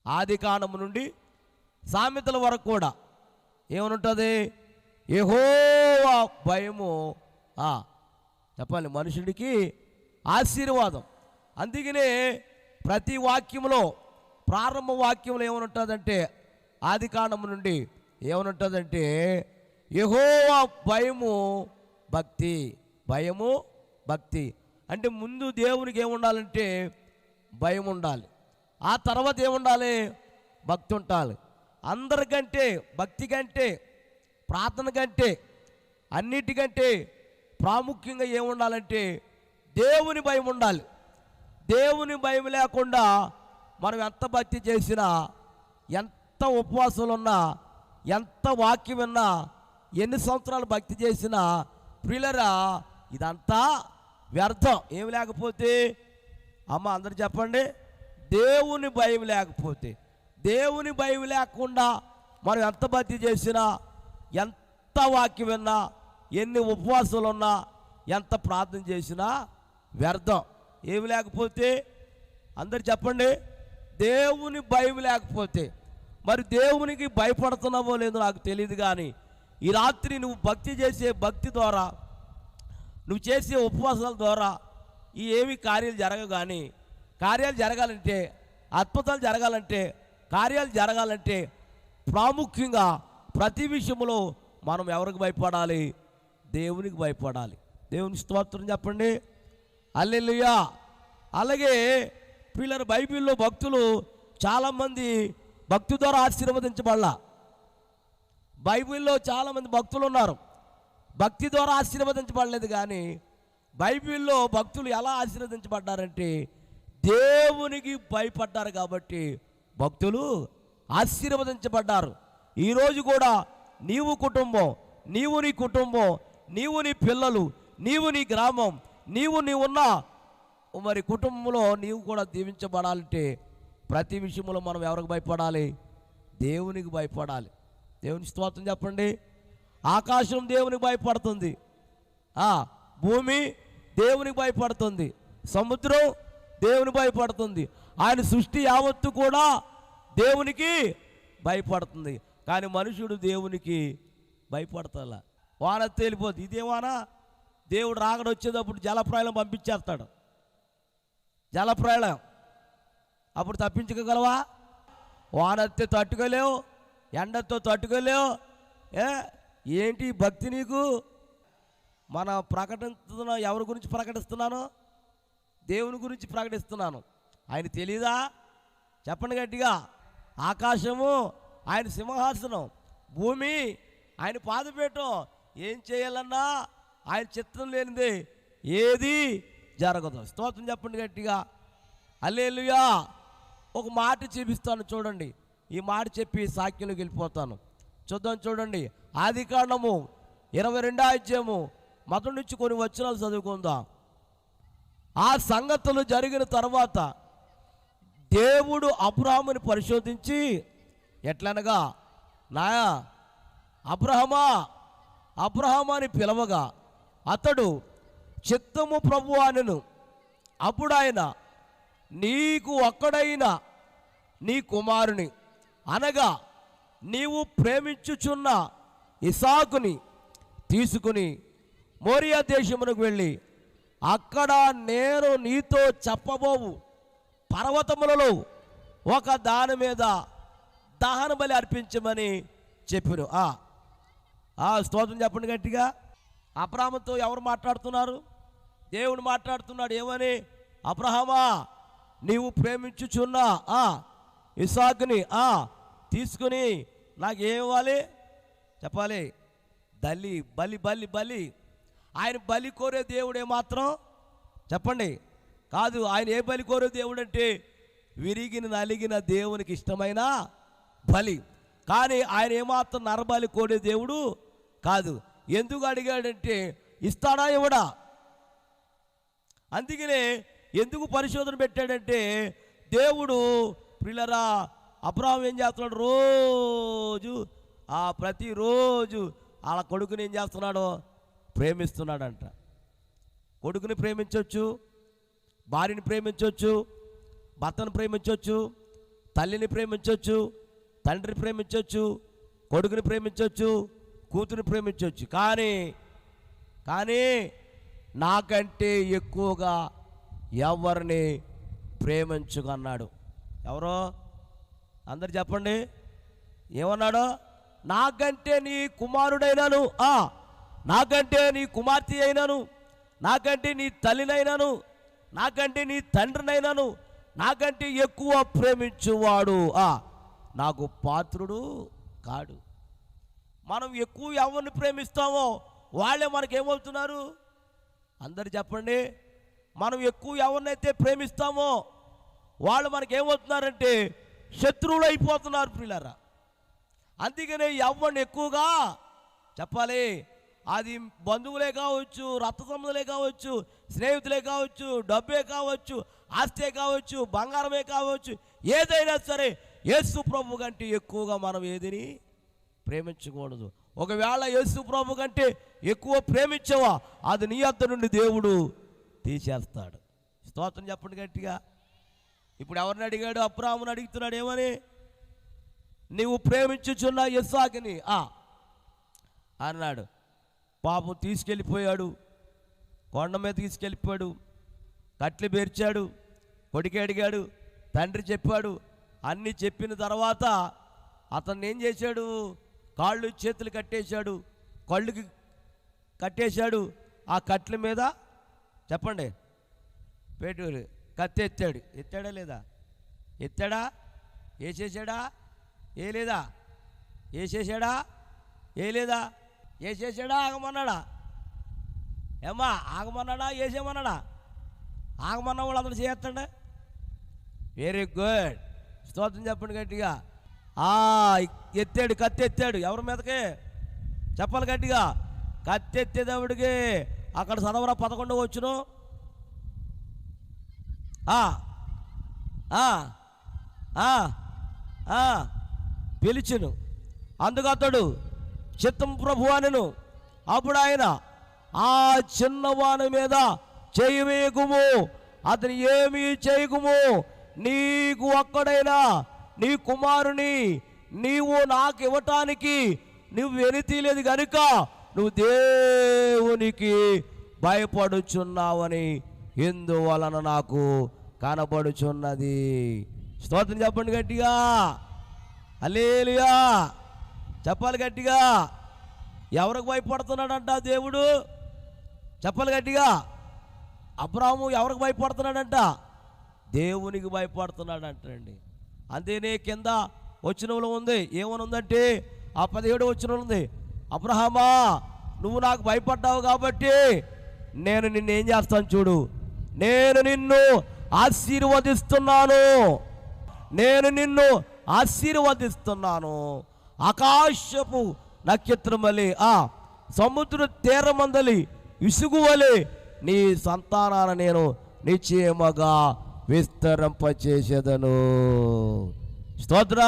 ఆదికాండము నుండి సామెతల వరకు కూడా ఏమనుంటుంది? యెహోవా భయము చెప్పాలి మనుషుడికి ఆశీర్వాదం. అందుకనే ప్రతి వాక్యంలో ప్రారంభ వాక్యంలో ఏమనుంటుందంటే ఆదికాండము నుండి ఏమనుంటుందంటే యెహోవా భయము భక్తి. భయము భక్తి అంటే ముందు దేవునికి ఏముండాలంటే భయం ఉండాలి, ఆ తర్వాత ఏముండాలి? భక్తి ఉండాలి. అందరికంటే భక్తి కంటే ప్రార్థన కంటే అన్నిటికంటే ప్రాముఖ్యంగా ఏముండాలంటే దేవుని భయం ఉండాలి. దేవుని భయం లేకుండా మనం ఎంత భక్తి చేసినా, ఎంత ఉపవాసాలు ఉన్నా, ఎంత వాక్యం విన్నా, ఎన్ని సంవత్సరాలు భక్తి చేసినా ప్రియులరా ఇదంతా వ్యర్థం. ఏమి లేకపోతే అమ్మ అందరు చెప్పండి, దేవుని భయం లేకపోతే. దేవుని భయం లేకుండా మనం ఎంత భక్తి చేసినా, ఎంత వాక్యం విన్నా, ఎన్ని ఉపవాసాలు ఉన్నా, ఎంత ప్రార్థన చేసినా వ్యర్థం. ఏమి లేకపోతే అందరు చెప్పండి, దేవుని భయం లేకపోతే. మరి దేవునికి భయపడుతున్నావో లేదో నాకు తెలియదు, కానీ ఈ రాత్రి నువ్వు భక్తి చేసే భక్తి ద్వారా, నువ్వు చేసే ఉపవాసాల ద్వారా ఈ ఏమి కార్యాలు జరగవు. కానీ కార్యాలు జరగాలంటే, అద్భుతాలు జరగాలంటే, కార్యాలు జరగాలంటే ప్రాముఖ్యంగా ప్రతి విషయంలో మనం ఎవరికి భయపడాలి? దేవునికి భయపడాలి. దేవుని స్తోత్రం చెప్పండి, హల్లెలూయా. అలాగే పిల్లలు బైబిల్లో భక్తులు చాలామంది భక్తి ద్వారా ఆశీర్వదించబడాల. బైబిల్లో చాలామంది భక్తులు ఉన్నారు, భక్తి ద్వారా ఆశీర్వదించబడలేదు. కానీ బైబిల్లో భక్తులు ఎలా ఆశీర్వదించబడ్డారంటే దేవునికి భయపడ్డారు కాబట్టి భక్తులు ఆశీర్వదించబడ్డారు. ఈరోజు కూడా నీవు కుటుంబం, నీవు నీ కుటుంబం, నీవు నీ పిల్లలు, నీవు నీ గ్రామం, నీవున్న మరి కుటుంబంలో నీవు కూడా దీవించబడాలంటే ప్రతి విషయంలో మనం ఎవరికి భయపడాలి? దేవునికి భయపడాలి. దేవుని స్తోత్రం చెప్పండి. ఆకాశం దేవునికి భయపడుతుంది, భూమి దేవునికి భయపడుతుంది, సముద్రం దేవునికి భయపడుతుంది, ఆయన సృష్టి యావత్తు కూడా దేవునికి భయపడుతుంది. కానీ మనుషుడు దేవునికి భయపడతాలా? వాన తేలిపోద్ది, ఇదే వాన. దేవుడు రాకడ వచ్చేటప్పుడు జలప్రళయం పంపించేస్తాడు. జలప్రళయం అప్పుడు తప్పించుకోగలవా? వానెత్తే తట్టుకోలేవు, ఎండతో తట్టుకోలేవు. ఏంటి భక్తి నీకు? మన ప్రకటిస్తున్నా, ఎవరి గురించి ప్రకటిస్తున్నాను? దేవుని గురించి ప్రకటిస్తున్నాను. ఆయన తెలీదా? చెప్పండి గట్టిగా. ఆకాశము ఆయన సింహాసనం, భూమి ఆయన పాదపీఠం. ఏం చేయాలన్నా ఆయన చిత్తం లేనిదే ఏది జరగదు. స్తోత్రం చెప్పండి గట్టిగా, హల్లెలూయా. ఒక మాట చూపిస్తాను చూడండి, ఈ మాట చెప్పి సాక్యంలోకి వెళ్ళిపోతాను. చూద్దాం చూడండి, ఆదికాండము 22వ అధ్యాయము మొదటి నుంచి కొన్ని వచనాలు చదువుకుందాం. ఆ సంగతులు జరిగిన తర్వాత దేవుడు అబ్రాహాముని పరిశోధించి ఎట్లనగా, నా అబ్రహమా అబ్రహమా అని పిలవగా అతడు చిత్తము ప్రభువా అనెను. అప్పుడు ఆయన, నీకు ఒక్కడైన నీ కుమారుని అనగా నీవు ప్రేమించుచున్న ఇసాకుని తీసుకుని మోరియా దేశమునకు వెళ్ళి అక్కడ నేను నీతో చెప్పబోవు పర్వతములలో ఒక దాని మీద దహన బలి అర్పించమని చెప్పారు. స్తోత్రం చెప్పండి గట్టిగా. అబ్రాహాముతో ఎవరు మాట్లాడుతున్నారు? దేవుడు మాట్లాడుతున్నాడు. ఏమని? అబ్రహామా, నీవు ప్రేమించుచున్న ఇసాకుని తీసుకుని నాకు ఏమివ్వాలి చెప్పాలి? బలి బలి బలి బలి. ఆయన బలి కోరే దేవుడు ఏమాత్రం చెప్పండి కాదు. ఆయన ఏ బలి కోరే దేవుడు అంటే విరిగిన నలిగిన దేవునికి ఇష్టమైన బలి. కానీ ఆయన ఏమాత్రం నరబలి కోరే దేవుడు కాదు. ఎందుకు అడిగాడంటే ఇస్తాడా ఇవ్వడా? అందుకనే ఎందుకు పరిశోధన పెట్టాడంటే దేవుడు ప్రియులరా అబ్రహాం ఏం చేస్తున్నాడు? రోజు ప్రతిరోజు వాళ్ళ కొడుకుని ఏం చేస్తున్నాడు? ప్రేమిస్తున్నాడంట. కొడుకుని ప్రేమించవచ్చు, భార్యని ప్రేమించవచ్చు, భర్తను ప్రేమించవచ్చు, తల్లిని ప్రేమించవచ్చు, తండ్రిని ప్రేమించవచ్చు, కొడుకుని ప్రేమించవచ్చు, కూతురిని ప్రేమించవచ్చు. కానీ నాకంటే ఎక్కువగా ఎవరిని ప్రేమించుకున్నాడు? ఎవరో అందరు చెప్పండి. ఏమన్నాడు? నాకంటే నీ కుమారుడైనాను, నాకంటే నీ కుమార్తె అయినాను, నాకంటే నీ తల్లినైనాను, నాకంటే నీ తండ్రినైనాను నాకంటే ఎక్కువ ప్రేమించువాడు నాకు పాత్రుడు కాడు. మనం ఎక్కువ ఎవరిని ప్రేమిస్తామో వాళ్ళే మనకేమవుతున్నారు? అందరు చెప్పండి. మనం ఎక్కువ ఎవరినైతే ప్రేమిస్తామో వాళ్ళు మనకేమవుతున్నారంటే శత్రువులు అయిపోతున్నారు ప్రియులారా. అందుకనే ఎవరిని ఎక్కువగా చెప్పాలి, అది బంధువులే కావచ్చు, రక్త సంబంధులే కావచ్చు, స్నేహితులే కావచ్చు, డబ్బే కావచ్చు, ఆస్తే కావచ్చు, బంగారమే కావచ్చు, ఏదైనా సరే యేసు ప్రభు కంటే ఎక్కువగా మనం ఏదిని ప్రేమించకూడదు. ఒకవేళ యేసు ప్రభు కంటే ఎక్కువ ప్రేమించవా, అది నీ వద్ద నుండి దేవుడు తీసేస్తాడు. స్తోత్రం చెప్పండి గట్టిగా. ఇప్పుడు ఎవరిని అడిగాడు? అబ్రాహాముని అడుగుతున్నాడు. ఏమని? నీవు ప్రేమించుచున్న ఇస్సాకుని అన్నాడు. పాపం తీసుకెళ్ళిపోయాడు, కొండ మీద తీసుకెళ్ళిపోయాడు, కట్లు పేర్చాడు, కొడుకు అడిగాడు, తండ్రి చెప్పాడు. అన్నీ చెప్పిన తర్వాత అతన్ని ఏం చేశాడు? కాళ్ళు చేతులు కట్టేశాడు, కళ్ళుకి కట్టేశాడు. ఆ కట్ల మీద చెప్పండి పెట్టు కత్తి ఎత్తాడు. ఎత్తాడా లేదా? ఎత్తాడా? వేసేసాడా? ఏ లేదా? వేసేసాడా? ఏ లేదా? వేసేసాడా? ఆగమన్నాడా? ఏమ్మా ఆగమన్నాడా? వేసేమన్నాడా? ఆగమన్నా వాళ్ళు అందరూ చేస్తాడా? Very good. స్తోత్రం చెప్పండి గట్టిగా. ఎత్తాడు, కత్తి ఎత్తాడు. ఎవరి మీదకి చెప్పాలి గట్టిగా? కత్తి ఎత్తేదేవుడికి అక్కడ చదవరా 11 వచ్చును. పిలిచును, అందుకు అతడు చిత్తం ప్రభు అనెను. అప్పుడు ఆయన ఆ చిన్నవాని మీద చేయి వేయకుము, అతని ఏమీ చేయకుము, నీకు ఒక్కడైనా నీ కుమారుని నీవు నాకు ఇవ్వటానికి నువ్వు వెనుతీయలేదు కనుక నువ్వు దేవునికి భయపడుచున్నావని ఎందువలన నాకు కనబడుచున్నది. స్తోత్రం చెప్పండి గట్టిగా. హల్లెలూయా చెప్పాలి గట్టిగా. ఎవరికి భయపడుతున్నాడంట దేవుడు? చెప్పాలి గట్టిగా. అబ్రాహాము ఎవరికి భయపడుతున్నాడంట? దేవునికి భయపడుతున్నాడంటండి. అంతేనే కింద వచనంలో ఉంది. ఏమని ఉందంటే ఆ 17 వచనంలో ఉంది, అబ్రహామా నువ్వు నాకు భయపడ్డావు కాబట్టి నేను నిన్ను ఏం చేస్తాను చూడు, నేను నిన్ను ఆశీర్వదిస్తున్నాను, నేను నిన్ను ఆశీర్వదిస్తున్నాను. ఆకాశపు నక్షత్రమలే సముద్ర తీరమందలి ఇసుగు వలె నీ సంతానాన్ని నేను నిశ్చయముగా విస్తరింపచేసేదను. స్తోత్రం.